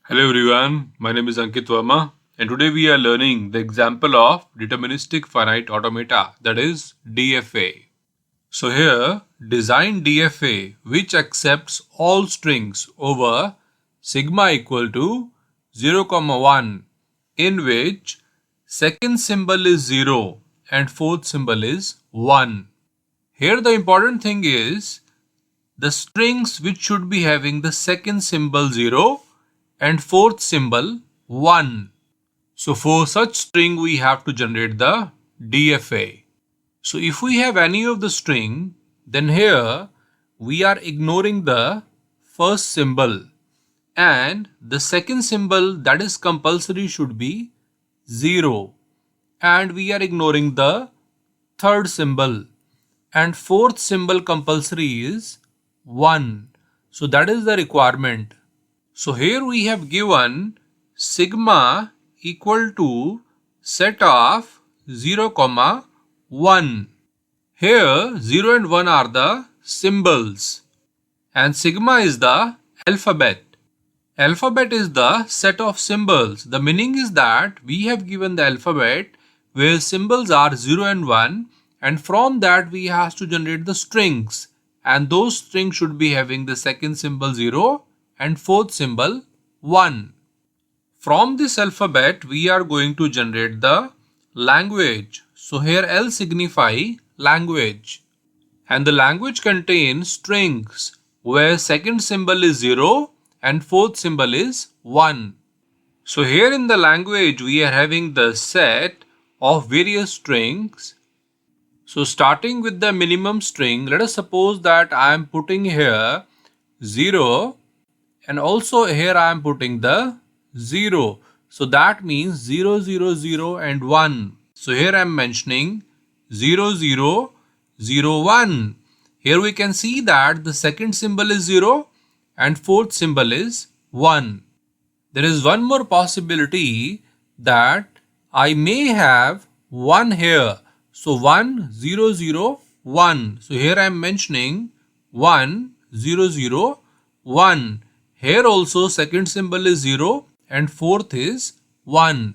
Hello everyone, my name is Ankit Verma and today we are learning the example of deterministic finite automata, that is DFA. So here design DFA which accepts all strings over sigma equal to 0, 1 in which second symbol is 0 and fourth symbol is 1. Here the important thing is the strings which should be having the second symbol 0 and fourth symbol 1. So for such string we have to generate the DFA. So if we have any of the string, then here we are ignoring the first symbol and the second symbol that is compulsory should be 0 and we are ignoring the third symbol and fourth symbol compulsory is 1. So that is the requirement. So here we have given sigma equal to set of 0, 1. Here 0 and 1 are the symbols and sigma is the alphabet. Alphabet is the set of symbols. The meaning is that we have given the alphabet where symbols are 0 and 1 and from that we have to generate the strings and those strings should be having the second symbol 0 and fourth symbol 1. From this alphabet we are going to generate the language. So here L signify language and the language contains strings where second symbol is 0 and fourth symbol is 1. So here in the language we are having the set of various strings. So starting with the minimum string, let us suppose that I am putting here 0 and also here I am putting the 0. So that means 0, 0, 0 and 1. So here I am mentioning 0, 0, 0, 1. Here we can see that the second symbol is 0 and fourth symbol is 1. There is one more possibility that I may have 1 here. So 1, 0, 0, 1. So here I am mentioning 1, 0, 0, 1. Here also second symbol is 0 and fourth is 1.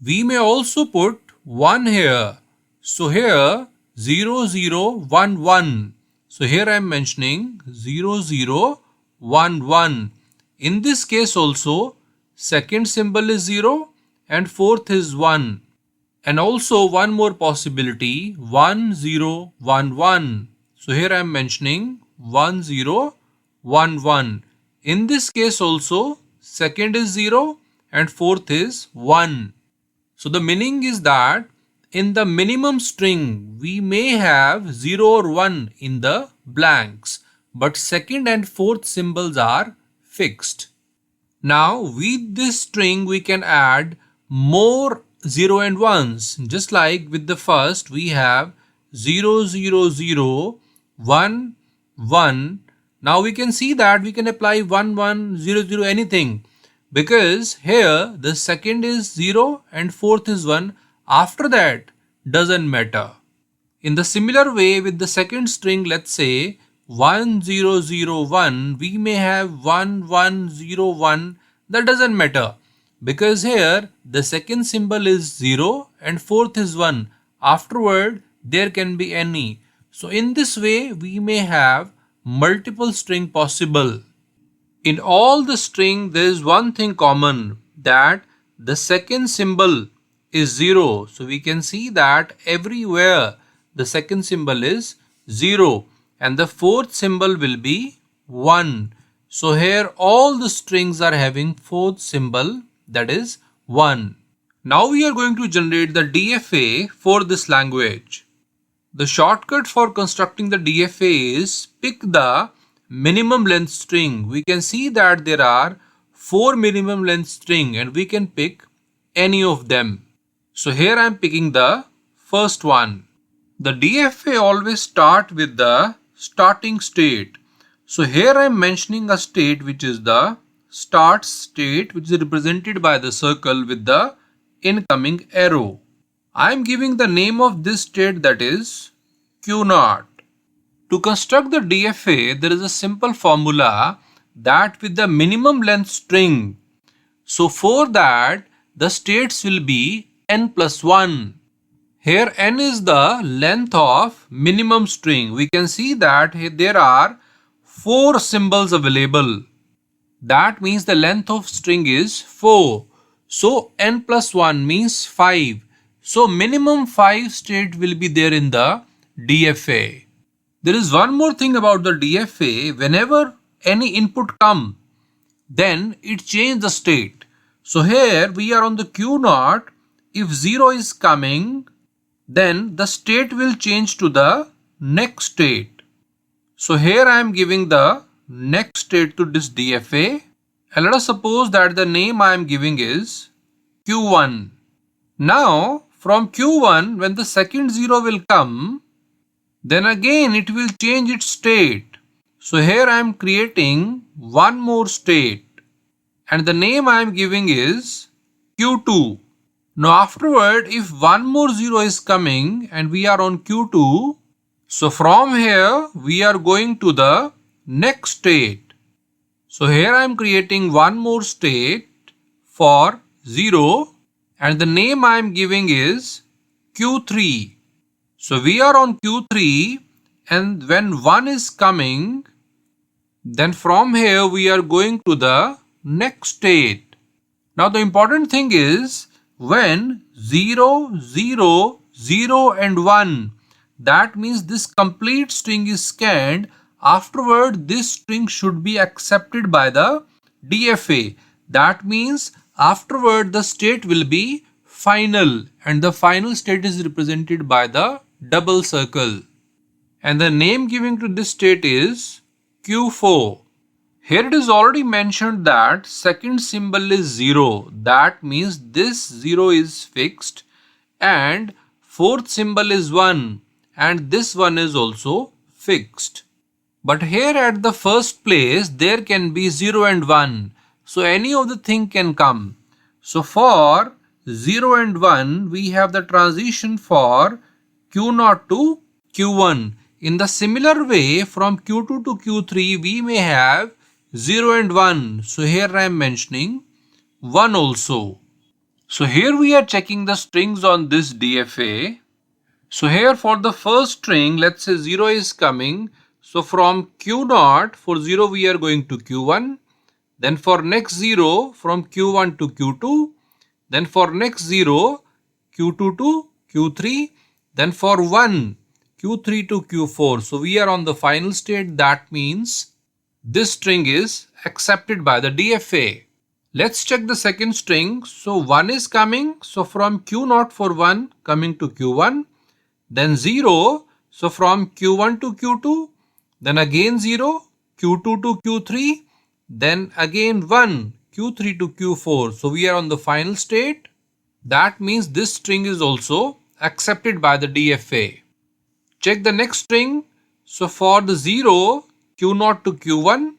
We may also put 1 here. So here 0, 0, 1, 1. So here I am mentioning 0, 0, 1, 1. In this case also second symbol is 0 and fourth is 1. And also one more possibility 1, 0, 1, 1. So here I am mentioning 1, 0, 1, 1. In this case also second is 0 and fourth is 1. So the meaning is that in the minimum string we may have 0 or 1 in the blanks, but second and fourth symbols are fixed. Now with this string we can add more 0 and 1s. Just like with the first we have 0, 0, 0, 1, 1. Now we can see that we can apply 1, 1, 0, 0 anything because here the second is 0 and fourth is 1. After that doesn't matter. In the similar way with the second string, let's say 1, 0, 0, 1, we may have 1, 1, 0, 1. That doesn't matter because here the second symbol is 0 and fourth is 1. Afterward there can be any. So in this way we may have multiple string possible. In all the string there is one thing common, that the second symbol is 0. So we can see that everywhere the second symbol is 0 and the fourth symbol will be 1. So here all the strings are having fourth symbol, that is 1. Now we are going to generate the DFA for this language. The shortcut for constructing the DFA is pick the minimum length string. We can see that there are 4 minimum length string and we can pick any of them. So here I am picking the first one. The DFA always start with the starting state. So here I am mentioning a state which is the start state, which is represented by the circle with the incoming arrow. I am giving the name of this state, that is Q0. To construct the DFA, there is a simple formula that with the minimum length string So for that, the states will be n plus 1. Here n is the length of minimum string. We can see that there are 4 symbols available. That means the length of string is 4. So n plus 1 means 5. So minimum 5 state will be there in the DFA. There is one more thing about the DFA. Whenever any input come, then it changes the state. So here we are on the Q0. If 0 is coming, then the state will change to the next state. So here I am giving the next state to this DFA, and let us suppose that the name I am giving is Q1. Now from Q1, when the second 0 will come, then again it will change its state. So here I am creating one more state, and the name I am giving is Q2. Now afterward, if one more 0 is coming and we are on Q2, so from here we are going to the next state. So here I am creating one more state for 0, and the name I am giving is Q3. So we are on Q3, and when 1 is coming, then from here we are going to the next state. Now the important thing is when 0, 0, 0 and 1, that means this complete string is scanned. Afterward, this string should be accepted by the DFA. That means afterward the state will be final, and the final state is represented by the double circle. And the name given to this state is Q4. Here it is already mentioned that second symbol is 0. That means this 0 is fixed, and fourth symbol is 1, and this one is also fixed. But here at the first place there can be 0 and 1. So any of the thing can come. So for 0 and 1 we have the transition for Q0 to Q1. In the similar way, from Q2 to Q3 we may have 0 and 1. So here I am mentioning 1 also. So here we are checking the strings on this DFA. So here for the first string, let's say 0 is coming. So from Q0, for 0 we are going to Q1. Then for next 0, from Q1 to Q2. Then for next 0, Q2 to Q3. Then for 1, Q3 to Q4. So we are on the final state. That means this string is accepted by the DFA. Let's check the second string. So 1 is coming. So from Q0 for 1 coming to Q1. Then 0. So from Q1 to Q2. Then again 0. Q2 to Q3. Then again 1. Q3 to Q4. So we are on the final state. That means this string is also accepted by the DFA. Check the next string. So for the 0, Q0 to Q1,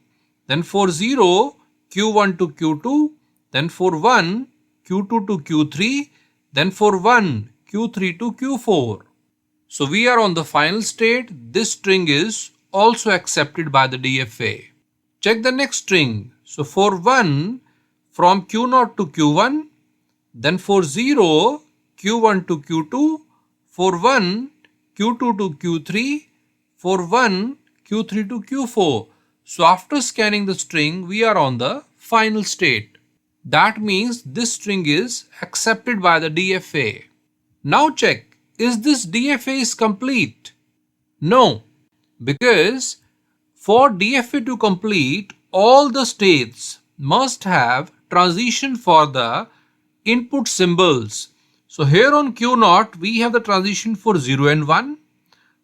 then for 0, Q1 to Q2, then for 1, Q2 to Q3, then for 1, Q3 to Q4. So we are on the final state. This string is also accepted by the DFA. Check the next string. So for 1, from Q0 to Q1, then for 0, Q1 to Q2, for 1, Q2 to Q3, for 1, Q3 to Q4. So after scanning the string, we are on the final state. That means this string is accepted by the DFA. Now check, is this DFA is complete? No, because for DFA to complete, all the states must have transition for the input symbols. So here on Q0, we have the transition for 0 and 1.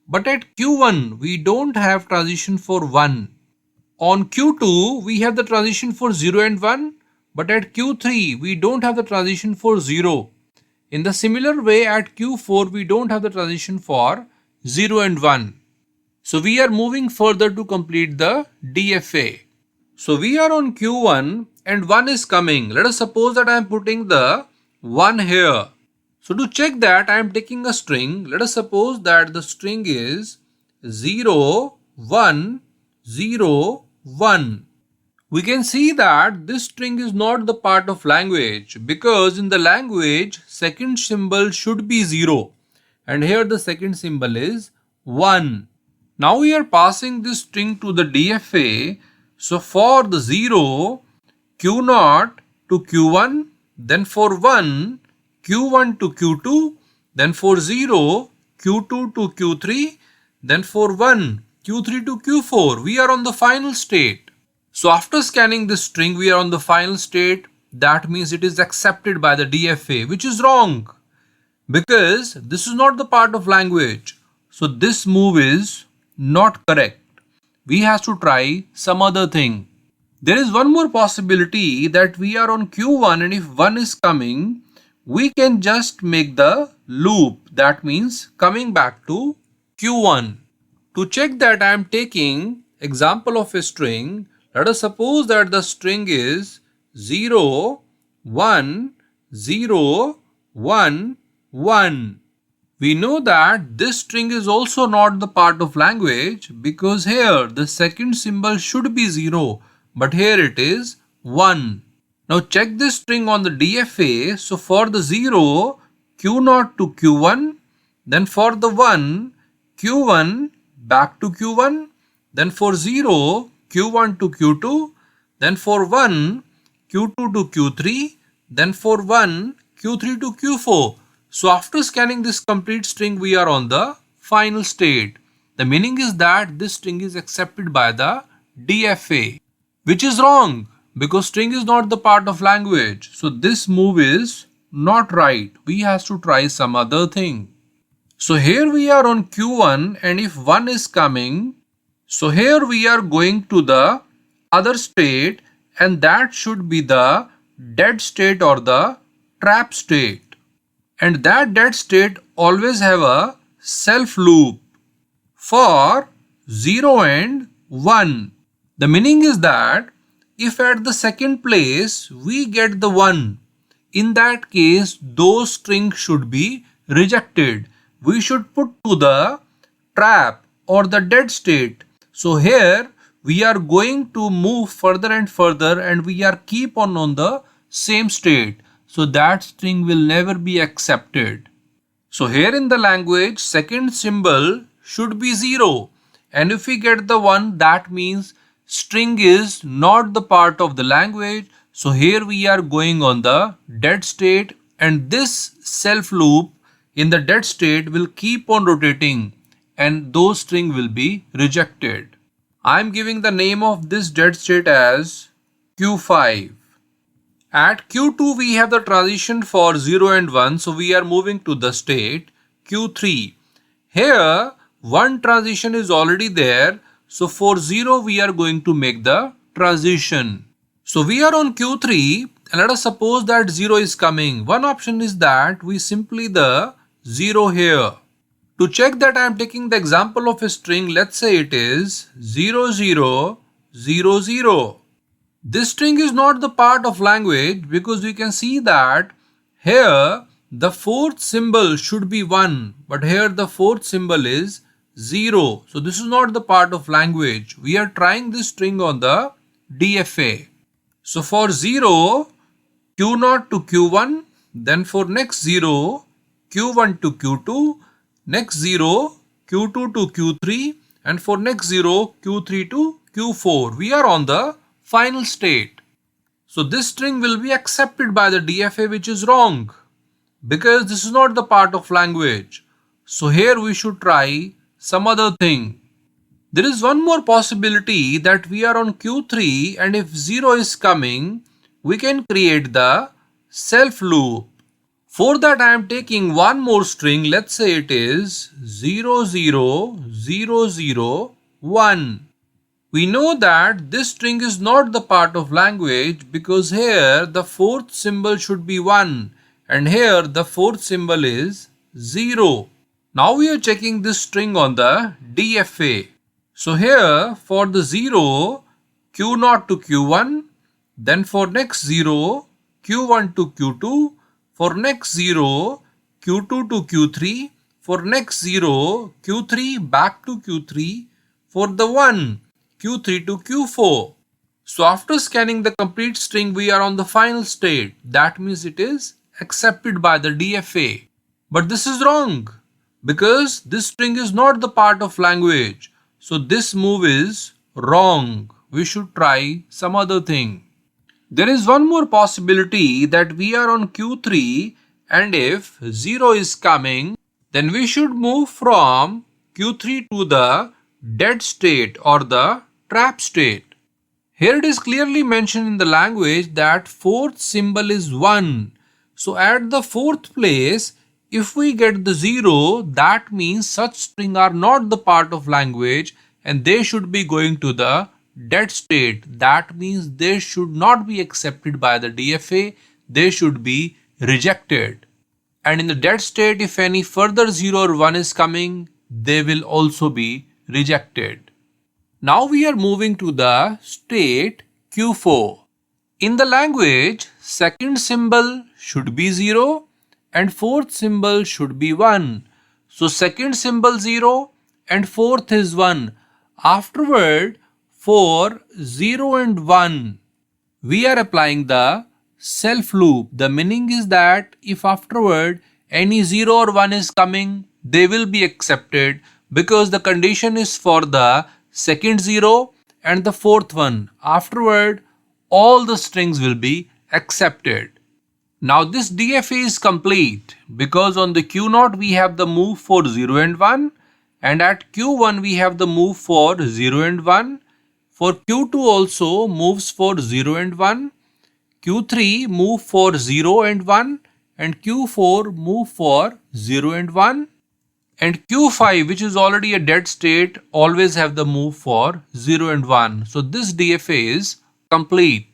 But at Q1, we don't have transition for 1. On Q2, we have the transition for 0 and 1. But at Q3, we don't have the transition for 0. In the similar way, at Q4, we don't have the transition for 0 and 1. So we are moving further to complete the DFA. So we are on Q1 and 1 is coming. Let us suppose that I am putting the 1 here. So to check that, I am taking a string. Let us suppose that the string is 0, 1, 0, 1. we can see that this string is not the part of language, because in the language second symbol should be 0 and here the second symbol is 1. Now we are passing this string to the DFA. So for the 0, Q0 to Q1, then for 1, Q1 to Q2, then for 0, Q2 to Q3, then for 1, Q3 to Q4. We are on the final state. So after scanning this string, we are on the final state. That means it is accepted by the DFA, which is wrong, because this is not the part of language. So this move is not correct. We have to try some other thing. There is one more possibility, that we are on Q1 and if 1 is coming, we can just make the loop. That means coming back to Q1. To check that, I am taking example of a string. Let us suppose that the string is 0, 1, 0, 1, 1. We know that this string is also not the part of language, because here the second symbol should be 0, but here it is 1. Now check this string on the DFA. So for the 0, Q0 to Q1, then for the 1, Q1 back to Q1, then for 0, Q1 to Q2, then for 1, Q2 to Q3, then for 1, Q3 to Q4. So after scanning this complete string, we are on the final state. The meaning is that this string is accepted by the DFA, which is wrong, because string is not the part of language. So this move is not right. We have to try some other thing. So here we are on Q1 and if 1 is coming, so here we are going to the other state, and that should be the dead state or the trap state. And that dead state always have a self loop for 0 and 1. The meaning is that if at the second place we get the 1, in that case those strings should be rejected. We should put to the trap or the dead state. So here we are going to move further and further, and we are keep on the same state. So that string will never be accepted. So here in the language, second symbol should be 0. And if we get the 1, that means string is not the part of the language. So here we are going on the dead state, and this self loop in the dead state will keep on rotating and those string will be rejected. I am giving the name of this dead state as Q5. At Q2 we have the transition for 0 and 1, so we are moving to the state Q3. Here one transition is already there, so for 0 we are going to make the transition. So we are on Q3 and let us suppose that 0 is coming. One option is that we simply the 0 here. To check that, I am taking the example of a string. Let's say it is 0, 0, 0, 0. This string is not the part of language, because we can see that here the fourth symbol should be 1, but here the fourth symbol is 0. So this is not the part of language. We are trying this string on the DFA. So for 0, Q0 to Q1, then for next 0, Q1 to Q2, next 0, Q2 to Q3, and for next 0, Q3 to Q4. We are on the final state. So this string will be accepted by the DFA, which is wrong, because this is not the part of language. So here we should try some other thing. There is one more possibility, that we are on Q3 and if 0 is coming, we can create the self loop. For that I am taking one more string. Let's say it is 0, 0, 0, 0, 1. We know that this string is not the part of language, because here the fourth symbol should be 1 and here the fourth symbol is 0. Now we are checking this string on the DFA. So here for the 0, Q0 to Q1, then for next 0, Q1 to Q2, for next 0, Q2 to Q3, for next 0, Q3 back to Q3, for the 1, Q3 to Q4. So after scanning the complete string, we are on the final state. That means it is accepted by the DFA. But this is wrong because this string is not the part of language. So this move is wrong. We should try some other thing. There is one more possibility that we are on Q3 and if 0 is coming, then we should move from Q3 to the dead state or the trap state. Here it is clearly mentioned in the language that fourth symbol is 1. So at the fourth place, if we get the 0, that means such string are not the part of language and they should be going to the dead state. That means they should not be accepted by the DFA. They should be rejected. And in the dead state, if any further 0 or 1 is coming, they will also be rejected. Now we are moving to the state Q4. In the language, second symbol should be 0 and fourth symbol should be 1. So second symbol 0 and fourth is 1. Afterward, for 0 and 1, we are applying the self loop. The meaning is that if afterward any 0 or 1 is coming, they will be accepted because the condition is for the second 0 and the fourth one. Afterward, all the strings will be accepted. Now this DFA is complete because on the Q0 we have the move for 0 and 1 and at Q1 we have the move for 0 and 1. For Q2 also moves for 0 and 1. Q3 move for 0 and 1 and Q4 move for 0 and 1. And Q5, which is already a dead state, always have the move for 0 and 1. So this DFA is complete.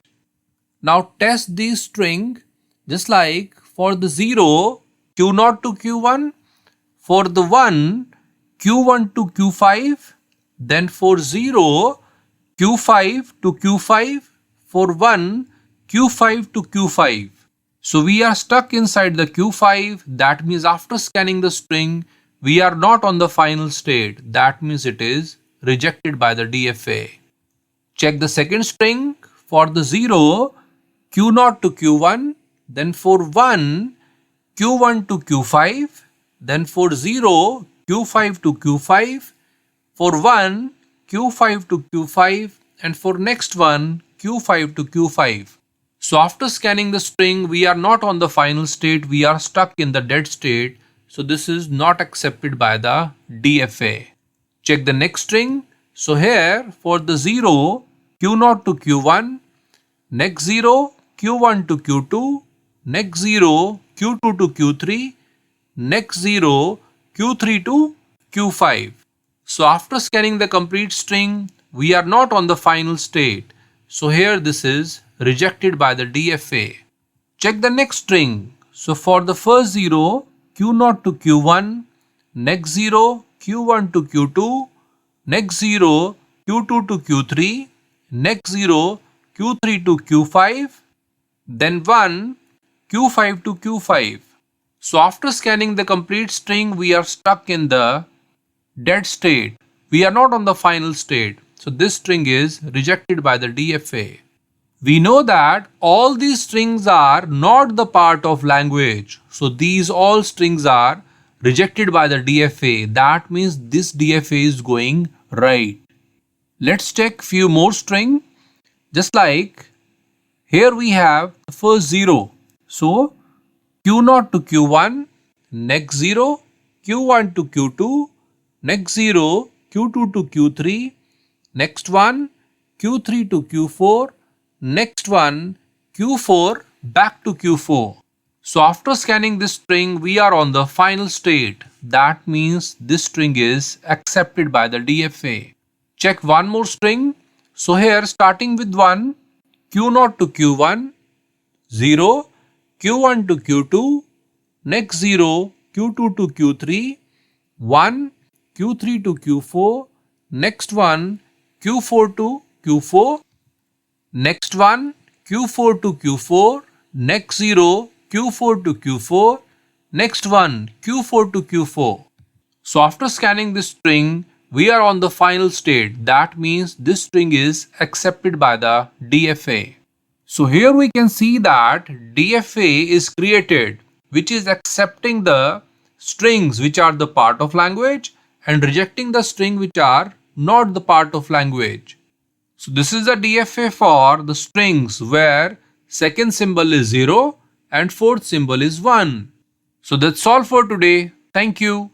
Now test this string just like for the 0, Q0 to Q1, for the 1, Q1 to Q5, then for 0, Q5 to Q5, for 1, Q5 to Q5. So we are stuck inside the Q5. That means after scanning the string, we are not on the final state. That means it is rejected by the DFA. Check the second string. For the 0, Q0 to Q1, then for 1, Q1 to Q5, then for 0, Q5 to Q5, for 1, Q5 to Q5, and for next one, Q5 to Q5. So after scanning the string, we are not on the final state, we are stuck in the dead state. So this is not accepted by the DFA. Check the next string. So here for the 0, Q0 to Q1, next 0, Q1 to Q2, next 0, Q2 to Q3, next 0, Q3 to Q5. So after scanning the complete string, we are not on the final state. So here this is rejected by the DFA. Check the next string. So for the first 0, Q0 to Q1, next 0, Q1 to Q2, next 0, Q2 to Q3, next 0, Q3 to Q5, then 1, Q5 to Q5. So after scanning the complete string, we are stuck in the dead state. We are not on the final state. So this string is rejected by the DFA. We know that all these strings are not the part of language. So these all strings are rejected by the DFA. That means this DFA is going right. Let's check few more string. Just like here we have the first 0. So Q0 to Q1, next 0, Q1 to Q2, next 0, Q2 to Q3, next one, Q3 to Q4, next one, Q4 back to Q4. So after scanning this string, we are on the final state. That means this string is accepted by the DFA. Check one more string. So here starting with 1, Q0 to Q1, 0, Q1 to Q2, next 0, Q2 to Q3, 1, Q3 to Q4, next one, Q4 to Q4, next one, Q4 to Q4, next 0, Q4 to Q4, next one, Q4 to Q4. So after scanning this string, we are on the final state. That means this string is accepted by the DFA. So here we can see that DFA is created, which is accepting the strings which are the part of language and rejecting the string which are not the part of language. So this is the DFA for the strings where second symbol is 0 and fourth symbol is 1. So that's all for today. Thank you.